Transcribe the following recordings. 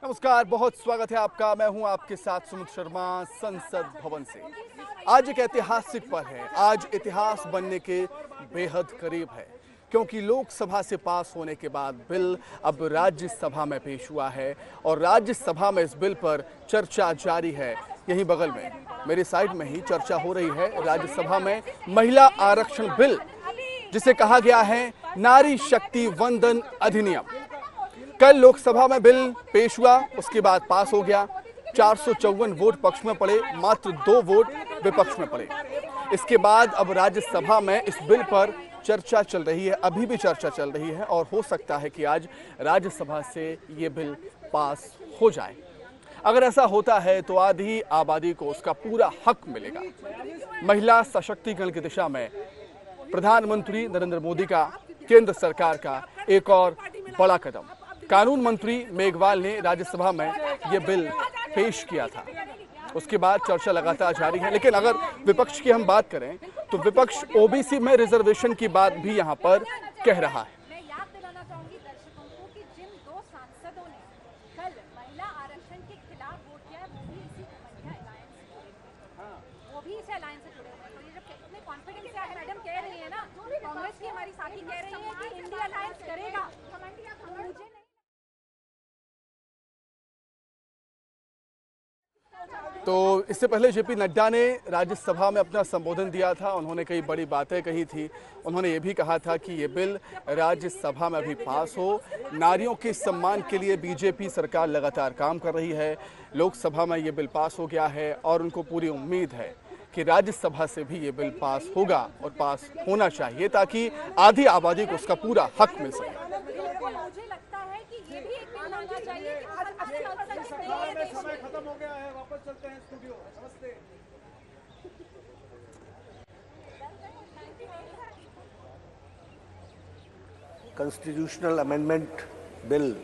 नमस्कार, बहुत स्वागत है आपका। मैं हूं आपके साथ सुमित शर्मा संसद भवन से। आज एक ऐतिहासिक पल है। आज इतिहास बनने के बेहद करीब है, क्योंकि लोकसभा से पास होने के बाद बिल अब राज्यसभा में पेश हुआ है और राज्यसभा में इस बिल पर चर्चा जारी है। यहीं बगल में मेरी साइड में ही चर्चा हो रही है राज्यसभा में महिला आरक्षण बिल, जिसे कहा गया है नारी शक्ति वंदन अधिनियम। कल लोकसभा में बिल पेश हुआ, उसके बाद पास हो गया। 454 वोट पक्ष में पड़े, मात्र 2 वोट विपक्ष में पड़े। इसके बाद अब राज्यसभा में इस बिल पर चर्चा चल रही है, अभी भी चर्चा चल रही है और हो सकता है कि आज राज्यसभा से ये बिल पास हो जाए। अगर ऐसा होता है तो आधी आबादी को उसका पूरा हक मिलेगा। महिला सशक्तिकरण की दिशा में प्रधानमंत्री नरेंद्र मोदी का, केंद्र सरकार का एक और बड़ा कदम। कानून मंत्री मेघवाल ने राज्यसभा में यह बिल पेश किया था, उसके बाद चर्चा लगातार जारी है। लेकिन अगर विपक्ष की हम बात करें तो विपक्ष ओबीसी में रिजर्वेशन की बात भी यहां पर कह रहा है। मैं याद दिलाना चाहूंगी दर्शकों को कि जिन 2 सांसदों ने कल महिला आरक्षण के खिलाफ वोट किया है, वो भी इसी इंडिया अलायंस से जुड़े हुए हैं। वो भी इस अलायंस से जुड़े हुए हैं। तो ये जब इतने कॉन्फिडेंस से मैडम कह रही है ना, कांग्रेस की हमारी साथी कह रही है कि इंडिया अलायंस करेगा, मुझे नहीं। तो इससे पहले जेपी नड्डा ने राज्यसभा में अपना संबोधन दिया था। उन्होंने कई बड़ी बातें कही थी। उन्होंने ये भी कहा था कि ये बिल राज्यसभा में अभी पास हो। नारियों के सम्मान के लिए बीजेपी सरकार लगातार काम कर रही है। लोकसभा में ये बिल पास हो गया है और उनको पूरी उम्मीद है कि राज्यसभा से भी ये बिल पास होगा और पास होना चाहिए, ताकि आधी आबादी को उसका पूरा हक मिल सके। मुझे लगता है कि ये भी एक बिल होना चाहिए कि समय खत्म हो गया है, वापस चलते हैं स्टूडियो। नमस्ते। कॉन्स्टिट्यूशनल अमेंडमेंट बिल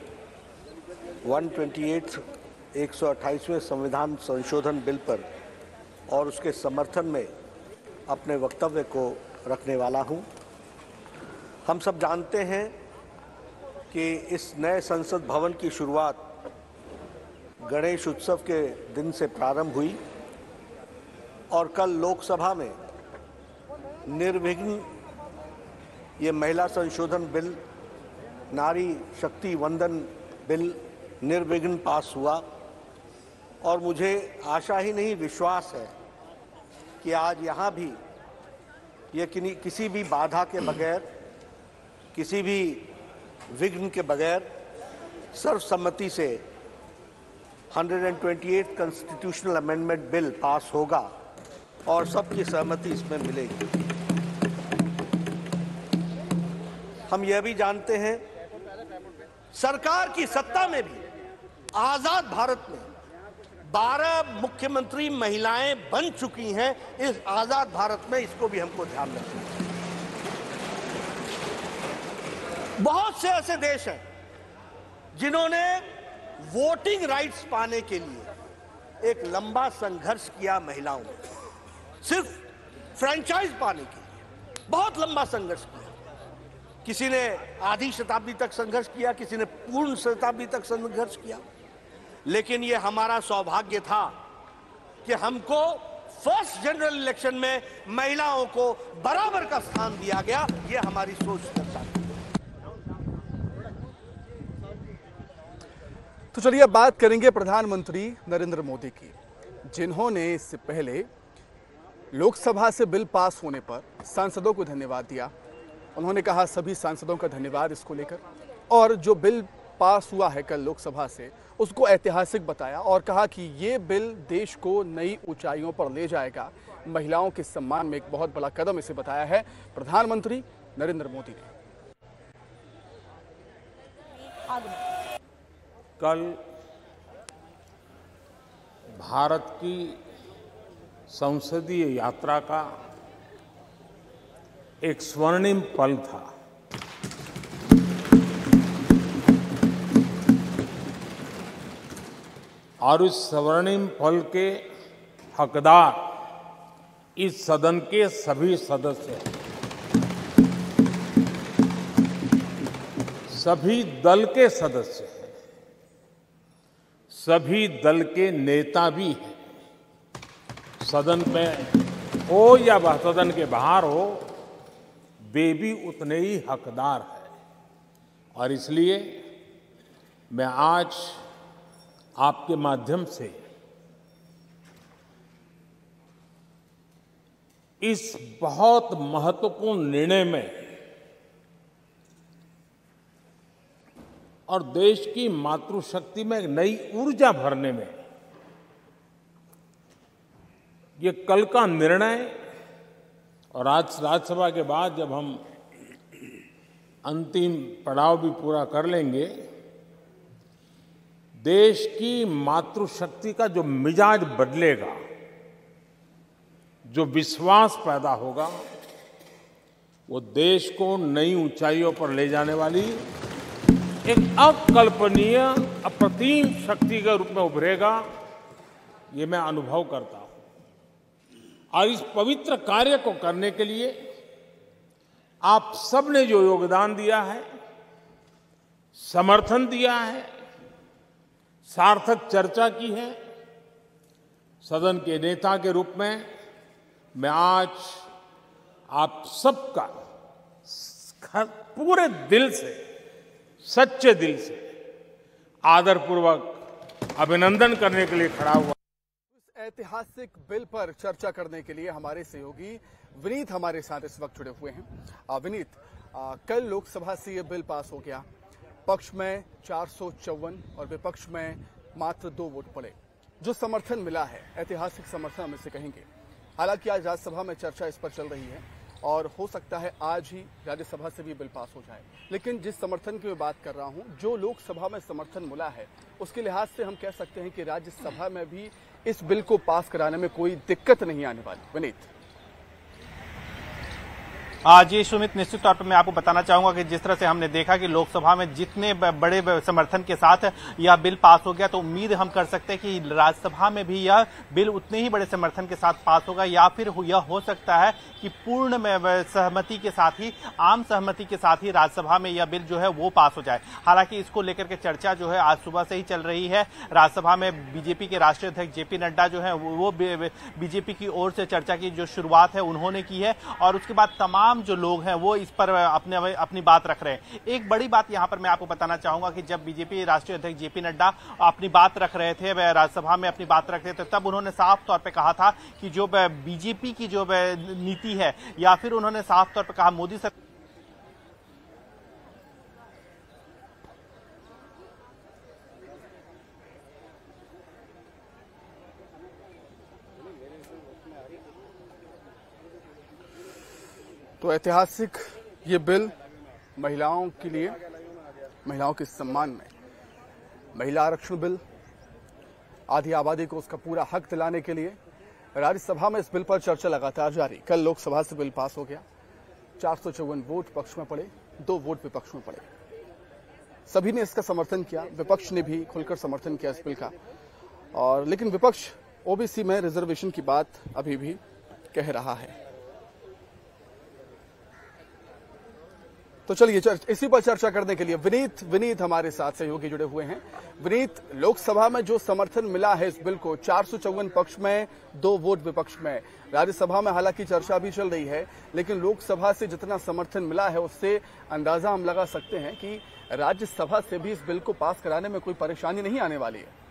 128 128वें संविधान संशोधन बिल पर और उसके समर्थन में अपने वक्तव्य को रखने वाला हूं। हम सब जानते हैं कि इस नए संसद भवन की शुरुआत गणेश उत्सव के दिन से प्रारंभ हुई और कल लोकसभा में निर्विघ्न ये महिला संशोधन बिल, नारी शक्ति वंदन बिल निर्विघ्न पास हुआ। और मुझे आशा ही नहीं, विश्वास है कि आज यहाँ भी ये किसी भी बाधा के बगैर, किसी भी विघ्न के बगैर सर्वसम्मति से 128 कॉन्स्टिट्यूशनल अमेंडमेंट बिल पास होगा और सबकी सहमति इसमें मिलेगी। हम यह भी जानते हैं, सरकार की सत्ता में भी आजाद भारत में 12 मुख्यमंत्री महिलाएं बन चुकी हैं। इस आजाद भारत में इसको भी हमको ध्यान रखना है। बहुत से ऐसे देश हैं जिन्होंने वोटिंग राइट्स पाने के लिए एक लंबा संघर्ष किया। महिलाओं ने सिर्फ फ्रेंचाइज पाने के लिए बहुत लंबा संघर्ष किया। किसी ने आधी शताब्दी तक संघर्ष किया, किसी ने पूर्ण शताब्दी तक संघर्ष किया। लेकिन ये हमारा सौभाग्य था कि हमको फर्स्ट जनरल इलेक्शन में महिलाओं को बराबर का स्थान दिया गया। ये हमारी सोच दर्शाती है। तो चलिए अब बात करेंगे प्रधानमंत्री नरेंद्र मोदी की, जिन्होंने इससे पहले लोकसभा से बिल पास होने पर सांसदों को धन्यवाद दिया। उन्होंने कहा सभी सांसदों का धन्यवाद इसको लेकर, और जो बिल पास हुआ है कल लोकसभा से उसको ऐतिहासिक बताया और कहा कि ये बिल देश को नई ऊंचाइयों पर ले जाएगा। महिलाओं के सम्मान में एक बहुत बड़ा कदम इसे बताया है प्रधानमंत्री नरेंद्र मोदी ने। कल भारत की संसदीय यात्रा का एक स्वर्णिम पल था। और इस स्वर्णिम पल के हकदार इस सदन के सभी सदस्य हैं। सभी दल के सदस्य हैं। सभी दल के नेता भी हैं। सदन में हो या वह सदन के बाहर हो, वे भी उतने ही हकदार हैं। और इसलिए मैं आज आपके माध्यम से इस बहुत महत्वपूर्ण निर्णय में और देश की मातृशक्ति में एक नई ऊर्जा भरने में ये कल का निर्णय और आज राज्यसभा के बाद जब हम अंतिम पड़ाव भी पूरा कर लेंगे, देश की मातृशक्ति का जो मिजाज बदलेगा, जो विश्वास पैदा होगा, वो देश को नई ऊंचाइयों पर ले जाने वाली एक अकल्पनीय अप्रतिम शक्ति के रूप में उभरेगा, ये मैं अनुभव करता हूं। और इस पवित्र कार्य को करने के लिए आप सबने जो योगदान दिया है, समर्थन दिया है, सार्थक चर्चा की है, सदन के नेता के रूप में मैं आज आप सबका पूरे दिल से, सच्चे दिल से आदरपूर्वक अभिनंदन करने के लिए खड़ा हुआ। इस ऐतिहासिक बिल पर चर्चा करने के लिए हमारे सहयोगी विनीत हमारे साथ इस वक्त जुड़े हुए हैं। विनीत, कल लोकसभा से यह बिल पास हो गया, पक्ष में 454 और विपक्ष में मात्र 2 वोट पड़े। जो समर्थन मिला है, ऐतिहासिक समर्थन हम इसे कहेंगे। हालांकि आज राज्यसभा में चर्चा इस पर चल रही है और हो सकता है आज ही राज्यसभा से भी बिल पास हो जाए, लेकिन जिस समर्थन की मैं बात कर रहा हूं, जो लोकसभा में समर्थन मिला है, उसके लिहाज से हम कह सकते हैं कि राज्यसभा में भी इस बिल को पास कराने में कोई दिक्कत नहीं आने वाली। विनीत। जी सुमित, निश्चित तौर पर मैं आपको बताना चाहूंगा कि जिस तरह से हमने देखा कि लोकसभा में जितने बड़े समर्थन के साथ यह बिल पास हो गया, तो उम्मीद हम कर सकते हैं कि राज्यसभा में भी यह बिल उतने ही बड़े समर्थन के साथ पास होगा, या फिर यह हो सकता है कि पूर्ण सहमति के साथ ही, आम सहमति के साथ ही राज्यसभा में यह बिल जो है वो पास हो जाए। हालांकि इसको लेकर के चर्चा जो है आज सुबह से ही चल रही है। राज्यसभा में बीजेपी के राष्ट्रीय अध्यक्ष जेपी नड्डा जो है वो बीजेपी की ओर से चर्चा की जो शुरुआत है उन्होंने की है, और उसके बाद तमाम जो लोग हैं वो इस पर अपनी बात रख रहे हैं। एक बड़ी बात यहां पर मैं आपको बताना चाहूंगा कि जब बीजेपी राष्ट्रीय अध्यक्ष जेपी नड्डा अपनी बात रख रहे थे, राज्यसभा में अपनी बात रख रहे थे, तब उन्होंने साफ तौर पे कहा था कि जो बीजेपी की जो नीति है, या फिर उन्होंने साफ तौर पे कहा मोदी सरकार तो ऐतिहासिक ये बिल महिलाओं के लिए, महिलाओं के सम्मान में, महिला आरक्षण बिल, आधी आबादी को उसका पूरा हक दिलाने के लिए राज्यसभा में इस बिल पर चर्चा लगातार जारी। कल लोकसभा से बिल पास हो गया, 454 वोट पक्ष में पड़े, 2 वोट विपक्ष में पड़े। सभी ने इसका समर्थन किया, विपक्ष ने भी खुलकर समर्थन किया इस बिल का। और लेकिन विपक्ष ओबीसी में रिजर्वेशन की बात अभी भी कह रहा है। तो चलिए इसी पर चर्चा करने के लिए विनीत हमारे साथ सहयोगी जुड़े हुए हैं। विनीत, लोकसभा में जो समर्थन मिला है इस बिल को, 454 पक्ष में, 2 वोट विपक्ष में, राज्यसभा में हालांकि चर्चा भी चल रही है, लेकिन लोकसभा से जितना समर्थन मिला है उससे अंदाजा हम लगा सकते हैं कि राज्यसभा से भी इस बिल को पास कराने में कोई परेशानी नहीं आने वाली है।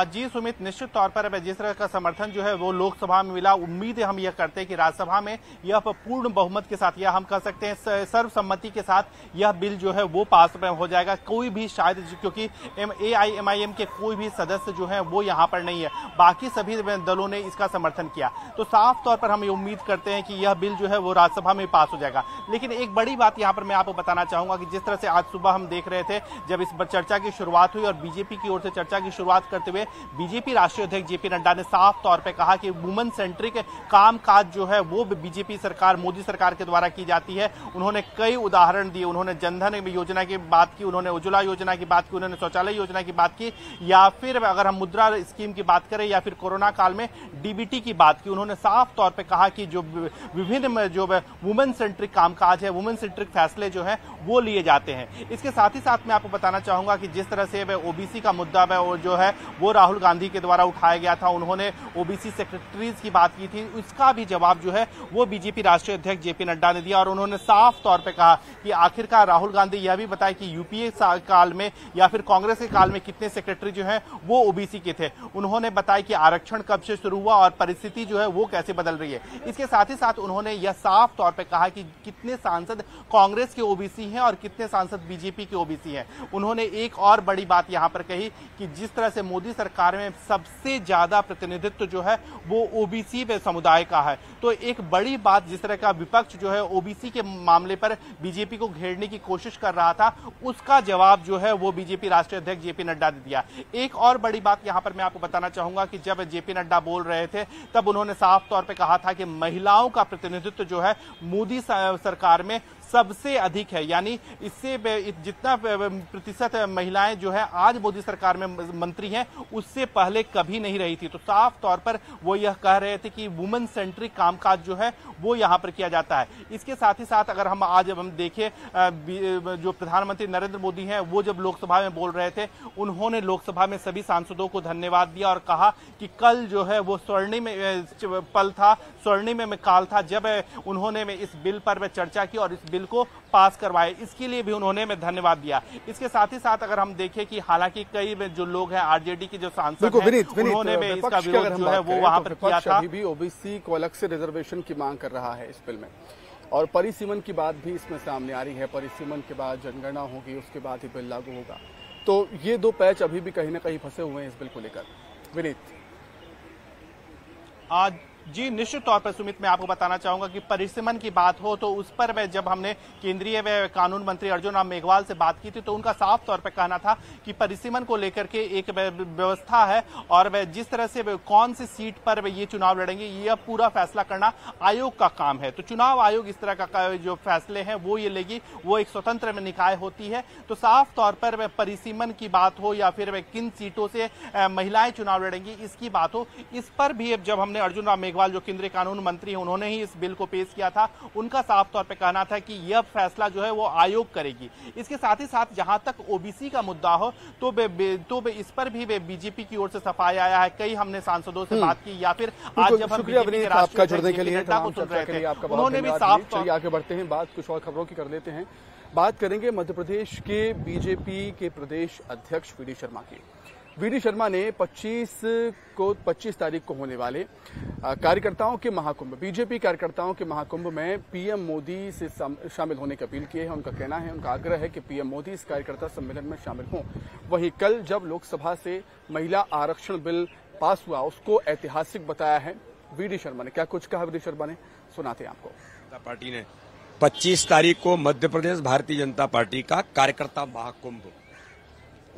जी सुमित, निश्चित तौर पर जिस तरह का समर्थन जो है वो लोकसभा में मिला, उम्मीद है हम यह करते हैं कि राज्यसभा में यह पूर्ण बहुमत के साथ, या हम कह सकते हैं सर्वसम्मति के साथ यह बिल जो है वो पास हो जाएगा। कोई भी शायद, क्योंकि AIMIM के कोई भी सदस्य जो है वो यहाँ पर नहीं है, बाकी सभी दलों ने इसका समर्थन किया, तो साफ तौर पर हम ये उम्मीद करते हैं कि यह बिल जो है वो राज्यसभा में पास हो जाएगा। लेकिन एक बड़ी बात यहाँ पर मैं आपको बताना चाहूंगा कि जिस तरह से आज सुबह हम देख रहे थे, जब इस चर्चा की शुरुआत हुई और बीजेपी की ओर से चर्चा की शुरुआत करते करते हुए बीजेपी राष्ट्रीय अध्यक्ष जेपी नड्डा ने साफ तौर पर कहा कि वुमेन सेंट्रिक कामकाज जो है वो बीजेपी सरकार, मोदी सरकार के द्वारा की जाती है। उन्होंने कई उदाहरण दिए, उन्होंने जनधन योजना की बात की, उन्होंने उज्ज्वला योजना की बात की, उन्होंने शौचालय योजना की बात की, या फिर अगर हम मुद्रा स्कीम की बात करें या फिर कोरोना काल में डीबीटी की बात की। उन्होंने साफ तौर पे कहा कि जो विभिन्न जो वुमेन सेंट्रिक कामकाज है, वुमेन सेंट्रिक फैसले जो है वो लिए जाते हैं। इसके साथ ही साथ मैं आपको बताना चाहूंगा कि जिस तरह से ओबीसी का मुद्दा जो है वो राहुल गांधी के द्वारा उठाया गया था, उन्होंने ओबीसी सेक्रेटरीज की बात की थी, उसका भी जवाब जो है वो बीजेपी राष्ट्रीय अध्यक्ष जेपी नड्डा ने दिया। और उन्होंने साफ तौर पे कहा कि आखिरकार राहुल गांधी यह भी बताए कि यूपीए काल में या फिर कांग्रेस के काल में कितने सेक्रेटरी जो है वो ओबीसी के थे। उन्होंने बताया कि आरक्षण कब से शुरू हुआ और परिस्थिति जो है वो कैसे बदल रही है। इसके साथ ही साथ उन्होंने यह साफ तौर पे कहा कि कितने सांसद कांग्रेस के ओबीसी हैं और कितने सांसद बीजेपी के ओबीसी हैं। उन्होंने एक और बड़ी बात यहां पर कही कि जिस तरह से मोदी सरकार में सबसे ज्यादा प्रतिनिधित्व जो है वो ओबीसी समुदाय का है, तो एक बड़ी बात जिस तरह का विपक्ष जो है ओबीसी के मामले पर बीजेपी को घेरने की कोशिश कर रहा था, उसका जवाब जो है वो बीजेपी राष्ट्रीय अध्यक्ष जेपी नड्डा ने दिया। एक और बड़ी बात यहां पर मैं आपको बताना चाहूंगा कि जब जेपी नड्डा बोल रहे थे तब उन्होंने साफ तौर पे कहा था कि महिलाओं का प्रतिनिधित्व जो है मोदी सरकार में सबसे अधिक है, यानी इससे जितना प्रतिशत महिलाएं जो है आज मोदी सरकार में मंत्री हैं उससे पहले कभी नहीं रही थी। तो साफ तौर पर वो यह कह रहे थे कि वुमेन सेंट्रिक कामकाज जो है वो यहां पर किया जाता है। इसके साथ ही साथ अगर हम आज देखें, जो प्रधानमंत्री नरेंद्र मोदी हैं वो जब लोकसभा में बोल रहे थे, उन्होंने लोकसभा में सभी सांसदों को धन्यवाद दिया और कहा कि कल जो है वो स्वर्णिम पल था, स्वर्णिम काल था जब उन्होंने इस बिल पर चर्चा की और इस बिल को पास करवाए। इसके लिए भी उन्होंने धन्यवाद दिया। इसके साथ ही साथ अगर हम देखें कि हालांकि कई जो लोग हैं आरजेडी के जो सांसद हैं उन्होंने भी इसका विरोध जो है वो वहां पर किया था। अभी भी ओबीसी को अलग से रिजर्वेशन की मांग कर रहा है इस बिल में, और परिसीमन की बात भी इसमें सामने आ रही है। परिसीमन के बाद जनगणना होगी, उसके बाद ही बिल लागू होगा। तो ये दो पैच अभी भी कहीं ना कहीं फंसे हुए हैं इस बिल को लेकर। विनीत आज जी निश्चित तौर पर सुमित मैं आपको बताना चाहूंगा कि परिसीमन की बात हो तो उस पर जब हमने केंद्रीय कानून मंत्री अर्जुन राम मेघवाल से बात की थी तो उनका साफ तौर पर कहना था कि परिसीमन को लेकर के एक व्यवस्था है और जिस तरह से कौन सी सीट पर ये चुनाव लड़ेंगे यह पूरा फैसला करना आयोग का काम है। तो चुनाव आयोग इस तरह का जो फैसले हैं वो ये लेगी, वो एक स्वतंत्र निकाय होती है। तो साफ तौर पर परिसीमन की बात हो या फिर किन सीटों से महिलाएं चुनाव लड़ेंगी इसकी बात हो, इस पर भी जब हमने अर्जुन राम मेघवाल जो केंद्रीय कानून मंत्री हैं उन्होंने ही इस बिल को पेश किया था, उनका साफ तौर पे कहना था कि यह फैसला जो है वो आयोग करेगी। इसके साथ ही साथ जहां तक ओबीसी का मुद्दा हो तो इस पर भी बीजेपी की ओर से सफाई आया है। कई हमने सांसदों से बात की या फिर आज जब हम आपका जुड़ने के लिए उन्होंने भी साफ आगे बढ़ते हैं, बात कुछ और खबरों की कर लेते हैं। बात करेंगे मध्य प्रदेश के बीजेपी के प्रदेश अध्यक्ष वीडी शर्मा की। वीडी शर्मा ने 25 तारीख को होने वाले कार्यकर्ताओं के महाकुंभ, बीजेपी कार्यकर्ताओं के महाकुंभ में पीएम मोदी से शामिल होने की अपील की है। उनका कहना है, उनका आग्रह है कि पीएम मोदी इस कार्यकर्ता सम्मेलन में शामिल हों। वहीं कल जब लोकसभा से महिला आरक्षण बिल पास हुआ उसको ऐतिहासिक बताया है वीडी शर्मा ने। क्या कुछ कहा वीडी शर्मा ने, सुनाते हैं आपको। जनता पार्टी ने 25 तारीख को मध्य प्रदेश भारतीय जनता पार्टी का कार्यकर्ता महाकुंभ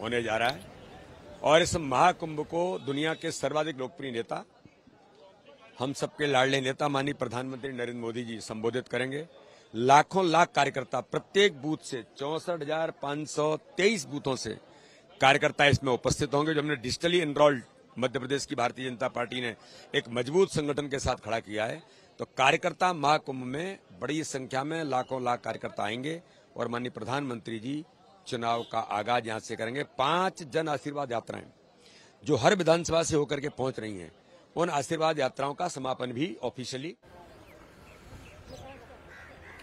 होने जा रहा है और इस महाकुंभ को दुनिया के सर्वाधिक लोकप्रिय नेता, हम सबके लाडले नेता माननीय प्रधानमंत्री नरेंद्र मोदी जी संबोधित करेंगे। लाखों लाख कार्यकर्ता प्रत्येक बूथ से 64,523 बूथों से कार्यकर्ता इसमें उपस्थित होंगे। जो हमने डिजिटली एनरोल्ड मध्य प्रदेश की भारतीय जनता पार्टी ने एक मजबूत संगठन के साथ खड़ा किया है। तो कार्यकर्ता महाकुंभ में बड़ी संख्या में लाखों लाख कार्यकर्ता आएंगे और माननीय प्रधानमंत्री जी चुनाव का आगाज यहां से करेंगे। 5 जन आशीर्वाद यात्राएं जो हर विधानसभा से होकर के पहुंच रही हैं, उन आशीर्वाद यात्राओं का समापन भी ऑफिशियली।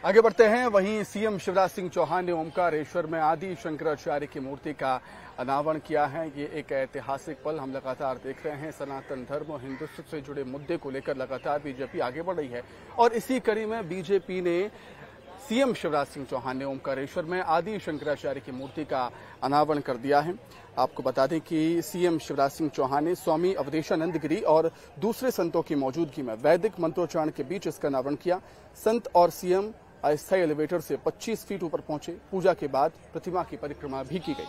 आगे बढ़ते हैं। वहीं सीएम शिवराज सिंह चौहान ने ओमकारेश्वर में आदि शंकराचार्य की मूर्ति का अनावरण किया है। ये एक ऐतिहासिक पल हम लगातार देख रहे हैं। सनातन धर्म और हिंदुत्व से जुड़े मुद्दे को लेकर लगातार बीजेपी आगे बढ़ रही है और इसी कड़ी में बीजेपी ने सीएम शिवराज सिंह चौहान ने ओमकारेश्वर में आदि शंकराचार्य की मूर्ति का अनावरण कर दिया है। आपको बता दें कि सीएम शिवराज सिंह चौहान ने स्वामी अवधेशानंद गिरी और दूसरे संतों की मौजूदगी में वैदिक मंत्रोच्चारण के बीच इसका अनावरण किया। संत और सीएम अस्थायी एलिवेटर से 25 फीट ऊपर पहुंचे। पूजा के बाद प्रतिमा की परिक्रमा भी की गई।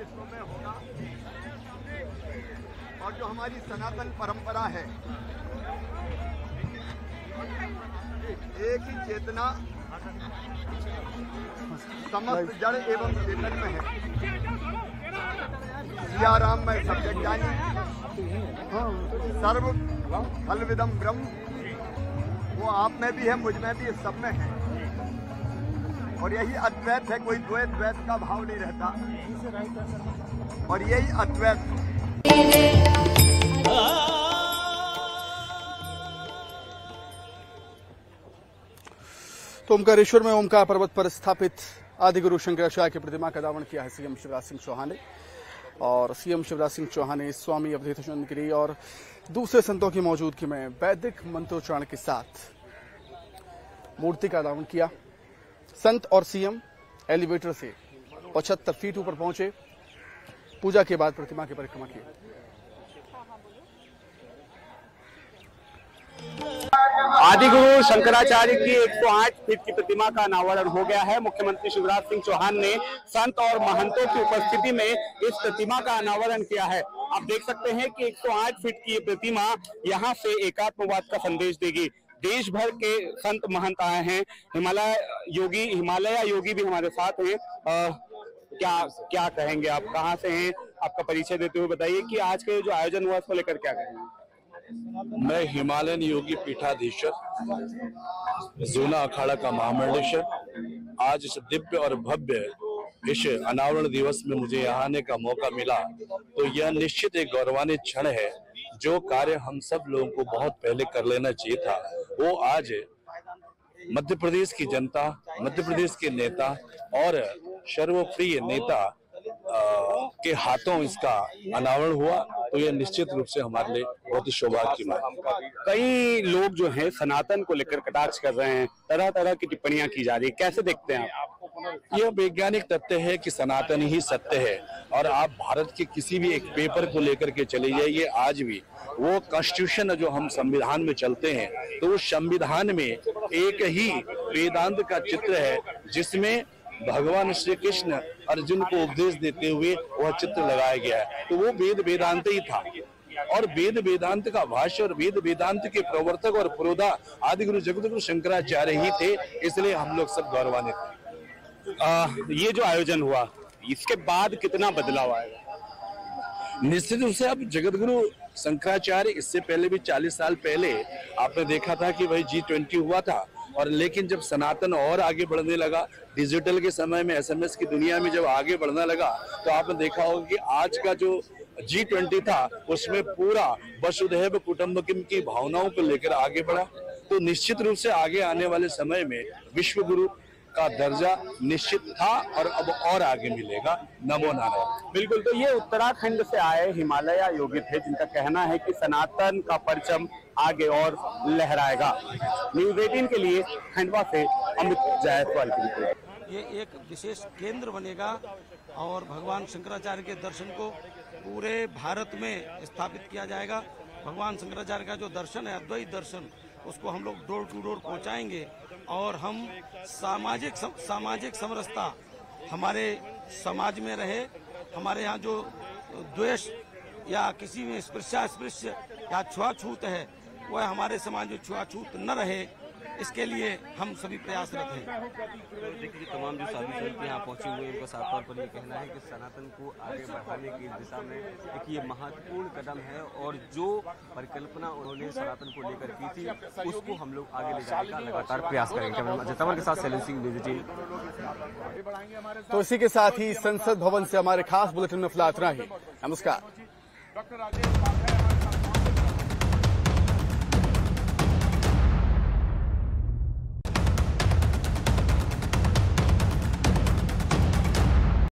विश्व में होगा। और जो हमारी सनातन परंपरा है, एक ही चेतना समस्त जड़ एवं चेतन में है। सिया राम में सब जग जानी, सर्व फलविदम ब्रह्म, वो आप में भी है, मुझ में भी है, सब में है। और यही अद्वैत है, कोई द्वैत द्वैत का भाव नहीं रहता, और यही अद्वैत। तो ओमकारेश्वर में ओमकार पर्वत पर स्थापित आदिगुरु शंकराचार्य की प्रतिमा का अनावरण किया है सीएम शिवराज सिंह चौहान ने। और सीएम शिवराज सिंह चौहान ने स्वामी अवधेशानंद गिरी और दूसरे संतों की मौजूदगी में वैदिक मंत्रोच्चारण के साथ मूर्ति का अनावरण किया। संत और सीएम एलिवेटर से 75 फीट ऊपर पहुंचे, पूजा के बाद प्रतिमा की परिक्रमा की। आदिगुरु शंकराचार्य की 108 फीट की प्रतिमा का अनावरण हो गया है। मुख्यमंत्री शिवराज सिंह चौहान ने संत और महंतों की उपस्थिति में इस प्रतिमा का अनावरण किया है। आप देख सकते हैं कि 108 फीट की प्रतिमा यहां से एकात्मवाद का संदेश देगी। देश भर के संत महंत आए हैं, हिमालय योगी भी हमारे साथ हैं। क्या कहेंगे आप, कहाँ से हैं, आपका परिचय देते हुए बताइए कि आज के जो आयोजन हुआ उसको लेकर क्या कहेंगे। मैं हिमालयन योगी पीठाधीश्वर, जूना अखाड़ा का महामंडलेश्वर, आज इस दिव्य और भव्य इस अनावरण दिवस में मुझे यहाँ आने का मौका मिला, तो यह निश्चित एक गौरवान्वित क्षण है। जो कार्य हम सब लोगों को बहुत पहले कर लेना चाहिए था, वो आज मध्य प्रदेश की जनता, मध्य प्रदेश के नेता और सर्वप्रिय नेता के हाथों इसका अनावरण हुआ, तो यह निश्चित रूप से हमारे लिए बहुत ही सौभाग्य की बात है। कई लोग जो हैं सनातन को लेकर कटाक्ष कर रहे हैं, तरह तरह की टिप्पणियां की जा रही है, कैसे देखते हैं आप? यह वैज्ञानिक तथ्य है कि सनातन ही सत्य है। और आप भारत के किसी भी एक पेपर को लेकर के चले जाइए, आज भी वो कॉन्स्टिट्यूशन जो हम संविधान में चलते हैं, तो वो संविधान में एक ही वेदांत का चित्र है, जिसमें भगवान श्री कृष्ण अर्जुन को उपदेश देते हुए वह चित्र लगाया गया है। तो वो वेद वेदांत ही था, और वेद वेदांत का भाष्य और वेद वेदांत के प्रवर्तक और पुरोधा आदिगुरु जगतगुरु शंकराचार्य ही थे, इसलिए हम लोग सब गौरवान्वित हैं। ये जो आयोजन हुआ, इसके बाद कितना बदलाव आएगा? निश्चित रूप से अब जगतगुरु शंकराचार्य, इससे पहले भी 40 साल पहले आपने देखा था कि वही G20 हुआ था, और लेकिन जब सनातन और आगे बढ़ने लगा, डिजिटल के समय में, SMS की दुनिया में जब आगे बढ़ने लगा, तो आपने देखा होगा कि आज का जो G20 था उसमें पूरा वसुधैव कुटुंबकम की भावनाओं को लेकर आगे बढ़ा। तो निश्चित रूप से आगे आने वाले समय में विश्व गुरु का दर्जा निश्चित था और अब और आगे मिलेगा। नमो नारायण। बिल्कुल। तो ये उत्तराखंड से आए हिमालय योगी थे, जिनका कहना है कि सनातन का परचम आगे और लहराएगा। न्यूज़ 18 के लिए खंडवा से अमित जायसवाल की रिपोर्ट। ये एक विशेष केंद्र बनेगा और भगवान शंकराचार्य के दर्शन को पूरे भारत में स्थापित किया जाएगा। भगवान शंकराचार्य का जो दर्शन है, अद्वैत दर्शन, उसको हम लोग डोर टू डोर पहुंचाएंगे और हम सामाजिक समरसता हमारे समाज में रहे। हमारे यहाँ जो द्वेष या किसी में स्पृश्य या छुआछूत है, वह हमारे समाज में छुआछूत न रहे, इसके लिए हम सभी प्रयासरत हैं। देखिए, तमाम जो साधु संत यहाँ पहुंचे हुए हैं, उनका साफ तौर पर ये कहना है कि सनातन को आगे बढ़ाने की दिशा में एक ये महत्वपूर्ण कदम है, और जो परिकल्पना उन्होंने सनातन को लेकर की थी, उसको हम लोग आगे ले जाने का लगातार प्रयास करेंगे। कैमरामैन अजय तंवर के साथ शैलेंद्र सिंह, न्यूज़ 18। तो इसी के साथ ही संसद भवन से हमारे खास बुलेटिन में फिलहाल इतना ही। नमस्कार।